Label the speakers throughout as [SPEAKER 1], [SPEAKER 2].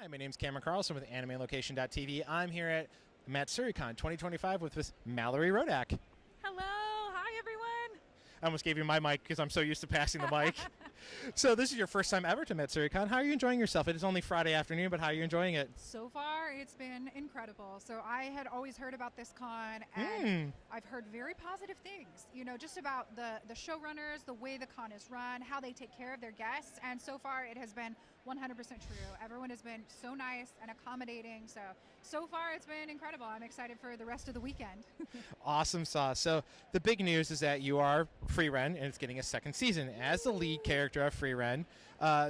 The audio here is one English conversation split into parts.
[SPEAKER 1] Hi, my name's Cameron Carlson with AnimeLocation.tv. I'm here at Matsuricon 2025 with Miss Mallorie Rodak.
[SPEAKER 2] Hello, hi everyone.
[SPEAKER 1] I almost gave you my mic because I'm so used to passing the mic. So this is your first time ever to Matsuricon. How are you enjoying yourself? It is only Friday afternoon, but how are you enjoying it?
[SPEAKER 2] So far, it's been incredible. So I had always heard about this con, and I've heard very positive things, just about the showrunners, the way the con is run, how they take care of their guests, and so far it has been 100% true. Everyone has been so nice and accommodating, so far it's been incredible. I'm excited for the rest of the weekend.
[SPEAKER 1] Awesome sauce. So the big news is that you are Free Ren, and it's getting a second season. As the lead character of Free Ren,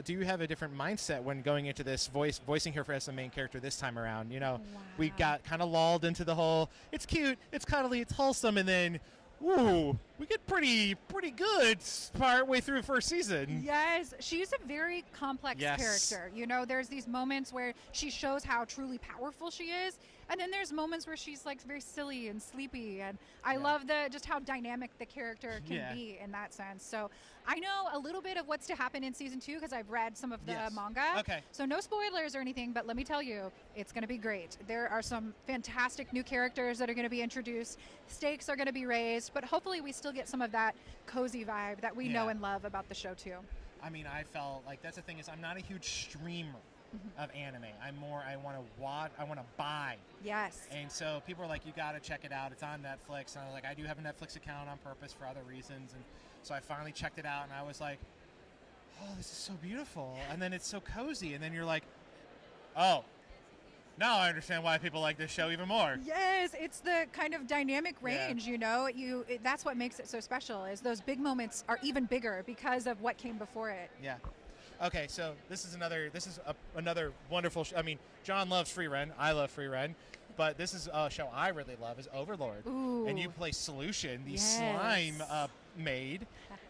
[SPEAKER 1] do you have a different mindset when going into this voicing her as the main character this time around?
[SPEAKER 2] Wow.
[SPEAKER 1] We got kind of lulled into the whole, it's cute, it's cuddly, it's wholesome, and then ooh, we get pretty good part way through the first season.
[SPEAKER 2] Yes, she's a very complex character. There's these moments where she shows how truly powerful she is, and then there's moments where she's like very silly and sleepy, and I love just how dynamic the character can be in that sense. So I know a little bit of what's to happen in season 2 because I've read some of the manga.
[SPEAKER 1] Okay.
[SPEAKER 2] So no spoilers or anything, but let me tell you, it's going to be great. There are some fantastic new characters that are going to be introduced. Stakes are going to be raised, but hopefully we still get some of that cozy vibe that we know and love about the show too.
[SPEAKER 1] I mean, I felt like that's the thing is I'm not a huge streamer of anime. I want to watch, I want to buy.
[SPEAKER 2] Yes.
[SPEAKER 1] And so people are like, you got to check it out. It's on Netflix. And I was like, I do have a Netflix account on purpose for other reasons. And so I finally checked it out and I was like, oh, this is so beautiful. And then it's so cozy. And then you're like, oh, now I understand why people like this show even more.
[SPEAKER 2] Yes, it's the kind of dynamic range, that's what makes it so special, is those big moments are even bigger because of what came before it.
[SPEAKER 1] Yeah. Okay, so this is another wonderful show. I mean, John loves Free Ren. I love Free Ren. But this is a show I really love is Overlord.
[SPEAKER 2] Ooh.
[SPEAKER 1] And you play Solution, the slime maid.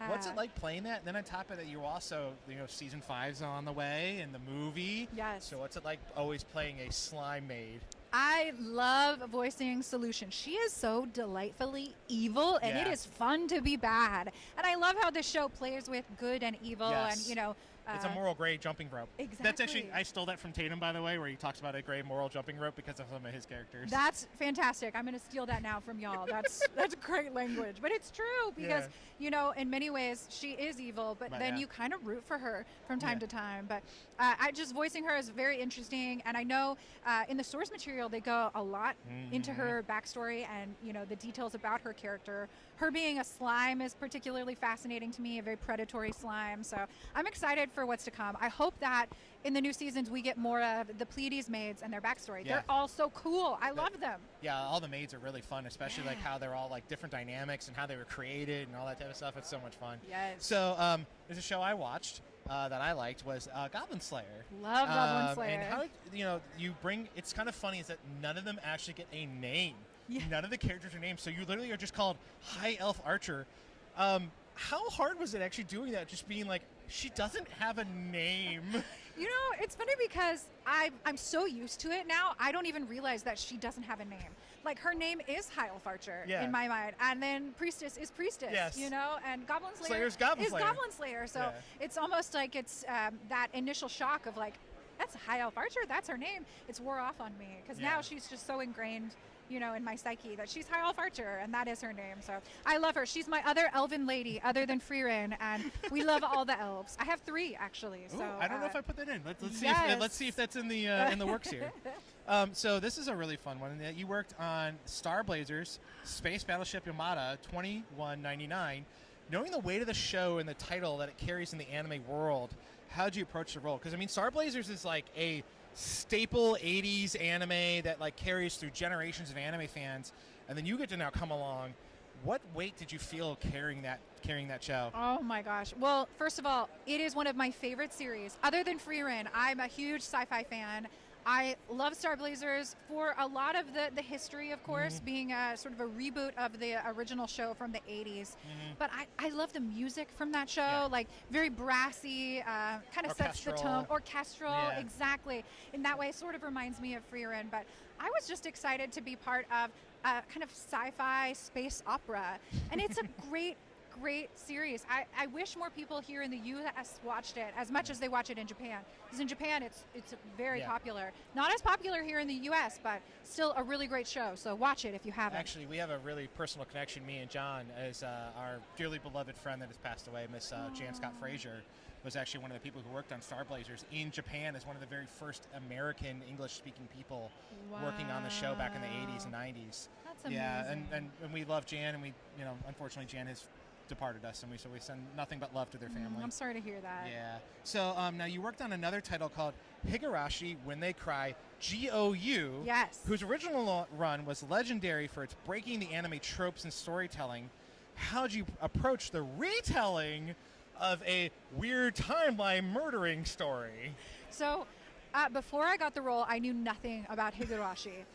[SPEAKER 1] What's it like playing that? And then on top of that, you also, season 5's on the way and the movie.
[SPEAKER 2] Yes.
[SPEAKER 1] So what's it like always playing a slime maid?
[SPEAKER 2] I love voicing Solution. She is so delightfully evil, and it is fun to be bad. And I love how this show plays with good and evil, and
[SPEAKER 1] it's a moral gray jumping rope.
[SPEAKER 2] Exactly.
[SPEAKER 1] That's actually, I stole that from Tatum, by the way, where he talks about a gray moral jumping rope because of some of his characters.
[SPEAKER 2] That's fantastic. I'm going to steal that now from y'all. That's great language. But it's true because, in many ways, she is evil, but then you kind of root for her from time to time. But voicing her is very interesting. And I know in the source material, they go a lot into her backstory and, the details about her character. Her being a slime is particularly fascinating to me, a very predatory slime. So I'm excited for what's to come. I hope that in the new seasons we get more of the Pleiades maids and their backstory. They're all so cool. I love them.
[SPEAKER 1] Yeah, all the maids are really fun, especially like how they're all like different dynamics and how they were created and all that type of stuff. It's so much fun.
[SPEAKER 2] Yes.
[SPEAKER 1] So there's a show I watched that I liked was Goblin Slayer.
[SPEAKER 2] Love Goblin Slayer.
[SPEAKER 1] And how, you bring, it's kind of funny is that none of them actually get a name. Yeah. None of the characters are named. So you literally are just called High Elf Archer. How hard was it actually doing that? Just being like, she doesn't have a name.
[SPEAKER 2] It's funny because I'm so used to it now, I don't even realize that she doesn't have a name. Like, her name is High Elf Archer in my mind. And then Priestess is Priestess, and Goblin Slayer is Goblin Slayer. So it's almost like it's that initial shock of like, that's High Elf Archer, that's her name. It's wore off on me because now she's just so ingrained in my psyche that she's High Elf Archer and that is her name. So I love her. She's my other elven lady other than Free Ren, and we love all the elves. I have 3 actually. So
[SPEAKER 1] I don't know if I put that in. Let's see if that's in the works here. So this is a really fun one. You worked on Star Blazers, Space Battleship Yamada 2199. Knowing the weight of the show and the title that it carries in the anime world, how did you approach the role? Because I mean, Star Blazers is like a staple 80s anime that like carries through generations of anime fans, and then you get to now come along. What weight did you feel carrying that show?
[SPEAKER 2] Oh my gosh. Well, first of all, it is one of my favorite series. Other than Free Ren, I'm a huge sci-fi fan. I love Star Blazers for a lot of the history, of course, being a sort of a reboot of the original show from the 80s. But I love the music from that show, like very brassy, kind of sets the tone. Orchestral, exactly. In that way, sort of reminds me of Free Ren. But I was just excited to be part of a kind of sci-fi space opera. And it's a great great series. I wish more people here in the U.S. watched it as much as they watch it in Japan. Because in Japan, it's very popular. Not as popular here in the U.S., but still a really great show. So watch it if you haven't.
[SPEAKER 1] Actually, we have a really personal connection, me and John, as our dearly beloved friend that has passed away, Miss Jan Scott Frazier, was actually one of the people who worked on Star Blazers in Japan as one of the very first American English-speaking people working on the show back in the 80s and 90s.
[SPEAKER 2] That's amazing.
[SPEAKER 1] Yeah, and we love Jan, and we, unfortunately Jan has departed us, and we send nothing but love to their family.
[SPEAKER 2] I'm sorry to hear that.
[SPEAKER 1] Yeah. So now you worked on another title called Higurashi When They Cry, GOU.
[SPEAKER 2] Yes.
[SPEAKER 1] Whose original run was legendary for its breaking the anime tropes and storytelling. How'd you approach the retelling of a weird timeline murdering story?
[SPEAKER 2] So before I got the role, I knew nothing about Higurashi.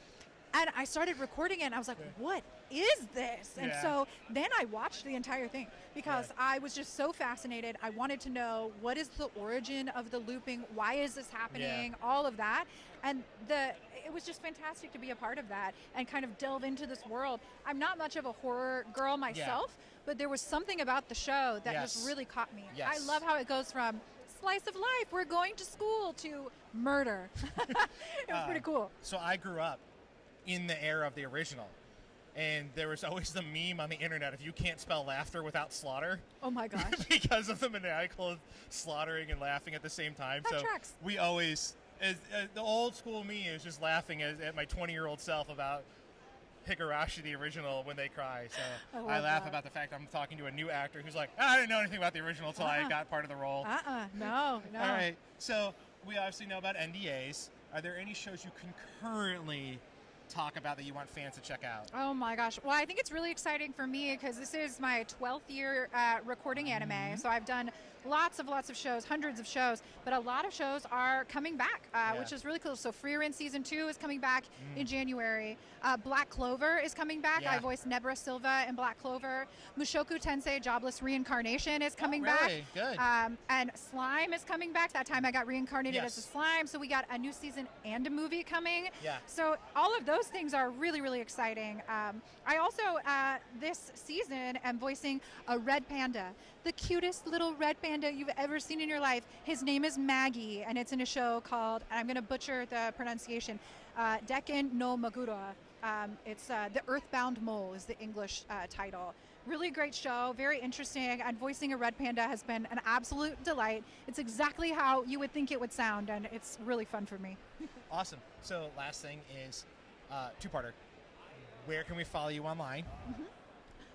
[SPEAKER 2] And I started recording it, and I was like, what is this? And so then I watched the entire thing because I was just so fascinated. I wanted to know, what is the origin of the looping? Why is this happening? All of that. And it was just fantastic to be a part of that and kind of delve into this world. I'm not much of a horror girl myself, but there was something about the show that just really caught me. I love how it goes from slice of life, we're going to school, to murder. It was pretty cool.
[SPEAKER 1] So I grew up in the era of the original, and there was always the meme on the internet, if you can't spell laughter without slaughter.
[SPEAKER 2] Oh my gosh.
[SPEAKER 1] Because of the maniacal slaughtering and laughing at the same time.
[SPEAKER 2] That tracks.
[SPEAKER 1] We always, the old school me is just laughing at my 20-year-old self about Higurashi, the original, When They Cry. So I laugh about the fact I'm talking to a new actor who's like, I didn't know anything about the original until I got part of the role.
[SPEAKER 2] No.
[SPEAKER 1] All right. So we obviously know about NDAs. Are there any shows you concurrently talk about that you want fans to check out?
[SPEAKER 2] Oh my gosh. Well, I think it's really exciting for me because this is my 12th year recording anime. So I've done lots of shows, hundreds of shows, but a lot of shows are coming back, which is really cool. So Frieren Season 2 is coming back in January. Black Clover is coming back. I voiced Nebra Silva in Black Clover. Mushoku Tensei Jobless Reincarnation is coming back.
[SPEAKER 1] Good.
[SPEAKER 2] And Slime is coming back. That time I got reincarnated as a slime. So we got a new season and a movie coming. So all of those things are really, really exciting. I also, this season, am voicing a red panda. The cutest little red panda you've ever seen in your life. His name is Maggie, and it's in a show called, and I'm going to butcher the pronunciation, Dekken no Magura. It's The Earthbound Mole is the English title. Really great show, very interesting, and voicing a red panda has been an absolute delight. It's exactly how you would think it would sound, and it's really fun for me.
[SPEAKER 1] Awesome. So last thing is two-parter. Where can we follow you online?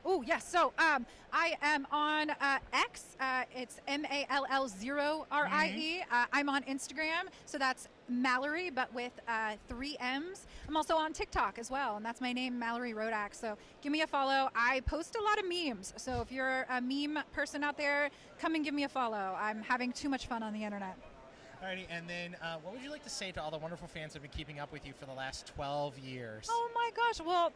[SPEAKER 2] Oh, yes. So I am on X. It's MALL0RIE. I'm on Instagram. So that's Mallorie, but with 3 M's. I'm also on TikTok as well, and that's my name, Mallorie Rodak. So give me a follow. I post a lot of memes. So if you're a meme person out there, come and give me a follow. I'm having too much fun on the internet.
[SPEAKER 1] Alrighty, and then what would you like to say to all the wonderful fans who have been keeping up with you for the last 12 years?
[SPEAKER 2] Oh my gosh, well,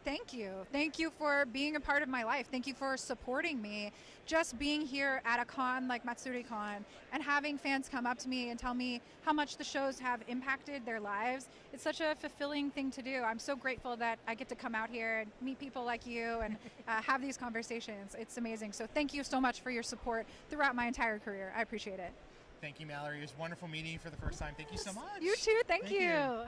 [SPEAKER 2] thank you. Thank you for being a part of my life. Thank you for supporting me. Just being here at a con like Matsuricon and having fans come up to me and tell me how much the shows have impacted their lives, it's such a fulfilling thing to do. I'm so grateful that I get to come out here and meet people like you and have these conversations. It's amazing. So thank you so much for your support throughout my entire career. I appreciate it.
[SPEAKER 1] Thank you, Mallorie. It was wonderful meeting you for the first time. Thank you so much.
[SPEAKER 2] You too. Thank you.